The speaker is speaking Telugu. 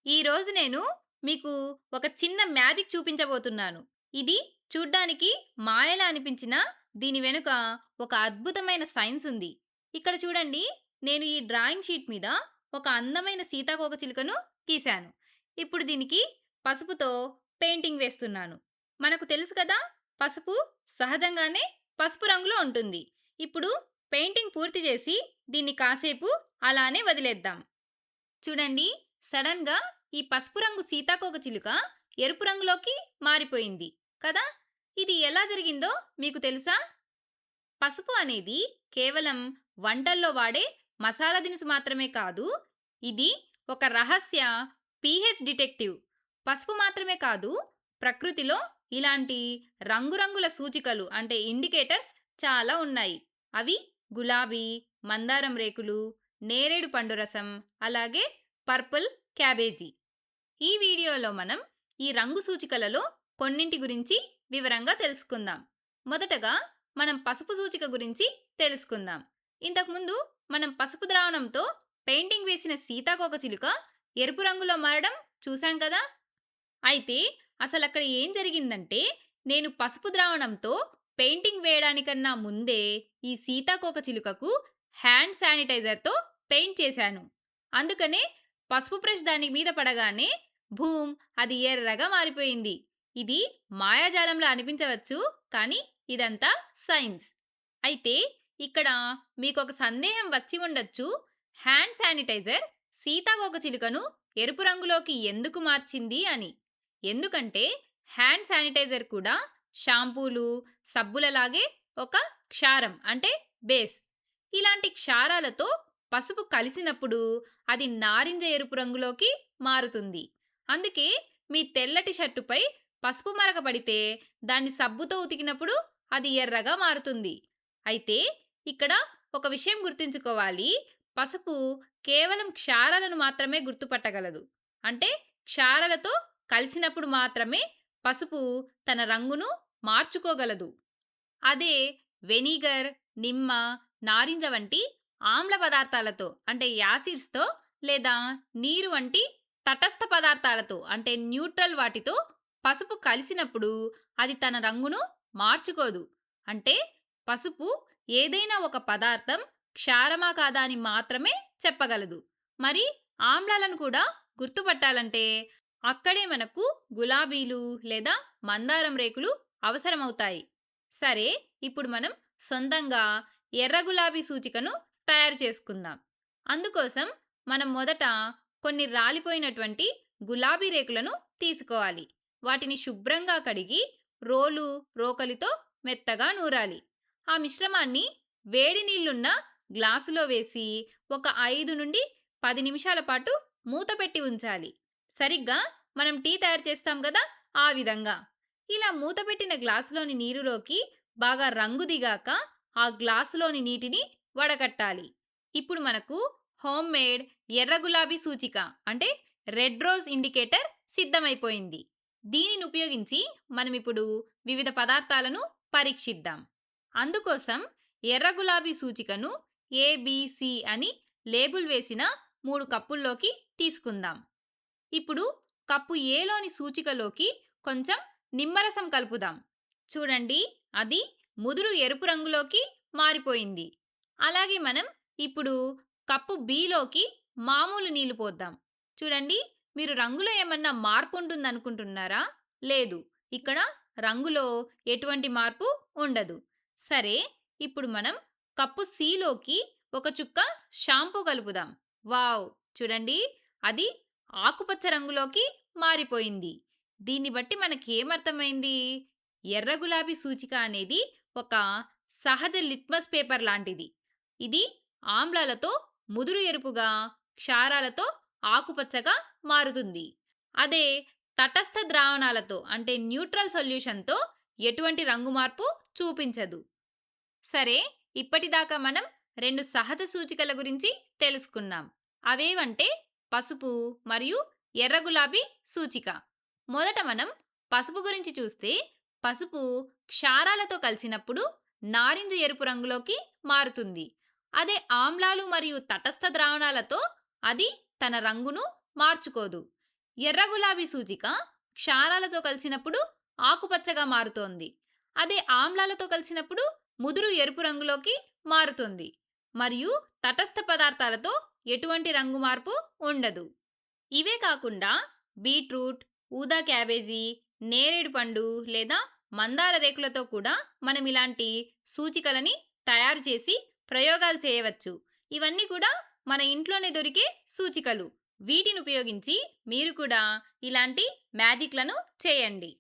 ఈరోజు నేను మీకు ఒక చిన్న మ్యాజిక్ చూపించబోతున్నాను. ఇది చూడ్డానికి మాయలా అనిపించినా దీని వెనుక ఒక అద్భుతమైన సైన్స్ ఉంది. ఇక్కడ చూడండి, నేను ఈ డ్రాయింగ్ షీట్ మీద ఒక అందమైన సీతాకోకచిలుకను గీశాను. ఇప్పుడు దీనికి పసుపుతో పెయింటింగ్ వేస్తున్నాను. మనకు తెలుసు కదా, పసుపు సహజంగానే పసుపు రంగులో ఉంటుంది. ఇప్పుడు పెయింటింగ్ పూర్తి చేసి దీన్ని కాసేపు అలానే వదిలేద్దాం. చూడండి, సడన్‌గా ఈ పసుపు రంగు సీతాకోకచిలుక ఎరుపు రంగులోకి మారిపోయింది కదా! ఇది ఎలా జరిగిందో మీకు తెలుసా? పసుపు అనేది కేవలం వంటల్లో వాడే మసాలా దినుసు మాత్రమే కాదు. ఇది ఒక రహస్య పీహెచ్ డిటెక్టివ్. పసుపు మాత్రమే కాదు, ప్రకృతిలో ఇలాంటి రంగురంగుల సూచికలు అంటే ఇండికేటర్స్ చాలా ఉన్నాయి. అవి గులాబీ, మందారం రేకులు, నేరేడు పండు రసం, అలాగే పర్పుల్ క్యాబేజీ. ఈ వీడియోలో మనం ఈ రంగు సూచికలలో కొన్నింటి గురించి వివరంగా తెలుసుకుందాం. మొదటగా మనం పసుపు సూచిక గురించి తెలుసుకుందాం. ఇంతకుముందు మనం పసుపు ద్రావణంతో పెయింటింగ్ వేసిన సీతాకోకచిలుక ఎరుపు రంగులో మారడం చూసాం కదా! అయితే అసలక్కడ ఏం జరిగిందంటే, నేను పసుపు ద్రావణంతో పెయింటింగ్ వేయడానికన్నా ముందే ఈ సీతాకోకచిలుకకు హ్యాండ్ శానిటైజర్‌తో పెయింట్ చేశాను. అందుకనే పసుపు బ్రష్ దాని మీద పడగానే భూమ్! అది ఎర్రగా మారిపోయింది. ఇది మాయాజాలంలా అనిపించవచ్చు, కానీ ఇదంతా సైన్స్. అయితే ఇక్కడ మీకొక సందేహం వచ్చి ఉండొచ్చు. హ్యాండ్ శానిటైజర్ సీతాకోకచిలుకను ఎరుపు రంగులోకి ఎందుకు మార్చింది అని. ఎందుకంటే హ్యాండ్ శానిటైజర్ కూడా షాంపూలు, సబ్బులలాగే ఒక క్షారం అంటే బేస్. ఇలాంటి క్షారాలతో పసుపు కలిసినప్పుడు అది నారింజ ఎరుపు రంగులోకి మారుతుంది. అందుకే మీ తెల్లటి షర్టుపై పసుపు మరక పడితే దాన్ని సబ్బుతో ఉతికినప్పుడు అది ఎర్రగా మారుతుంది. అయితే ఇక్కడ ఒక విషయం గుర్తుంచుకోవాలి. పసుపు కేవలం క్షారాలను మాత్రమే గుర్తుపట్టగలదు. అంటే క్షారాలతో కలిసినప్పుడు మాత్రమే పసుపు తన రంగును మార్చుకోగలదు. అదే వెనిగర్, నిమ్మ, నారింజ వంటి ఆమ్ల పదార్థాలతో అంటే యాసిడ్స్‌తో లేదా నీరు వంటి తటస్థ పదార్థాలతో అంటే న్యూట్రల్ వాటితో పసుపు కలిసినప్పుడు అది తన రంగును మార్చుకోదు. అంటే పసుపు ఏదైనా ఒక పదార్థం క్షారమా కాదా అని మాత్రమే చెప్పగలదు. మరి ఆమ్లాలను కూడా గుర్తుపట్టాలంటే అక్కడే మనకు గులాబీలు లేదా మందారం రేకులు అవసరమవుతాయి. సరే, ఇప్పుడు మనం సొంతంగా ఎర్ర గులాబీ సూచికను తయారు చేసుకుందాం. అందుకోసం మనం మొదట కొన్ని రాలిపోయినటువంటి గులాబీ రేకులను తీసుకోవాలి. వాటిని శుభ్రంగా కడిగి రోలు, రోకలితో మెత్తగా నూరాలి. ఆ మిశ్రమాన్ని వేడి నీళ్లున్న గ్లాసులో వేసి ఒక 5 నుండి 10 నిమిషాల పాటు మూత పెట్టి ఉంచాలి. సరిగ్గా మనం టీ తయారు చేస్తాం కదా, ఆ విధంగా. ఇలా మూతపెట్టిన గ్లాసులోని నీరులోకి బాగా రంగు దిగాక ఆ గ్లాసులోని నీటిని వడకట్టాలి. ఇప్పుడు మనకు హోమ్ మేడ్ ఎర్ర గులాబీ సూచిక అంటే రెడ్ రోజ్ ఇండికేటర్ సిద్ధమైపోయింది. దీనిని ఉపయోగించి మనం ఇప్పుడు వివిధ పదార్థాలను పరీక్షిద్దాం. అందుకోసం ఎర్ర గులాబీ సూచికను ఏబిసి అని లేబుల్ వేసిన 3 కప్పుల్లోకి తీసుకుందాం. ఇప్పుడు కప్పు ఏలోని సూచికలోకి కొంచెం నిమ్మరసం కలుపుదాం. చూడండి, అది ముదురు ఎరుపు రంగులోకి మారిపోయింది. అలాగే మనం ఇప్పుడు కప్పు బిలోకి మామూలు నీళ్లు పోద్దాం. చూడండి, మీరు రంగులో ఏమన్నా మార్పు ఉంటుందనుకుంటున్నారా? లేదు. ఇక్కడ రంగులో ఎటువంటి మార్పు ఉండదు. సరే, ఇప్పుడు మనం కప్పు సిలోకి ఒక చుక్క షాంపూ కలుపుదాం. వావ్! చూడండి, అది ఆకుపచ్చ రంగులోకి మారిపోయింది. దీన్ని బట్టి మనకేమర్థమైంది? ఎర్ర గులాబీ సూచిక అనేది ఒక సహజ లిట్మస్ పేపర్ లాంటిది. ఇది ఆమ్లాలతో ముదురు ఎరుపుగా, క్షారాలతో ఆకుపచ్చగా మారుతుంది. అదే తటస్థ ద్రావణాలతో అంటే న్యూట్రల్ సొల్యూషన్‌తో ఎటువంటి రంగు మార్పు చూపించదు. సరే, ఇప్పటిదాకా మనం 2 సహజ సూచికల గురించి తెలుసుకున్నాం. అవేవంటే పసుపు మరియు ఎర్ర గులాబీ సూచిక. మొదట మనం పసుపు గురించి చూస్తే, పసుపు క్షారాలతో కలిసినప్పుడు నారింజ ఎరుపు రంగులోకి మారుతుంది. అదే ఆమ్లాలు మరియు తటస్థ ద్రావణాలతో అది తన రంగును మార్చుకోదు. ఎర్ర గులాబీ సూచిక క్షారాలతో కలిసినప్పుడు ఆకుపచ్చగా మారుతోంది. అదే ఆమ్లాలతో కలిసినప్పుడు ముదురు ఎరుపు రంగులోకి మారుతుంది. మరియు తటస్థ పదార్థాలతో ఎటువంటి రంగు మార్పు ఉండదు. ఇవే కాకుండా బీట్రూట్, ఊదా క్యాబేజీ, నేరేడు పండు లేదా మందార రేకులతో కూడా మనం ఇలాంటి సూచికలని తయారు చేసి ప్రయోగాలు చేయవచ్చు. ఇవన్నీ కూడా మన ఇంట్లోనే దొరికే సూచికలు. వీటిని ఉపయోగించి మీరు కూడా ఇలాంటి మ్యాజిక్‌లను చేయండి.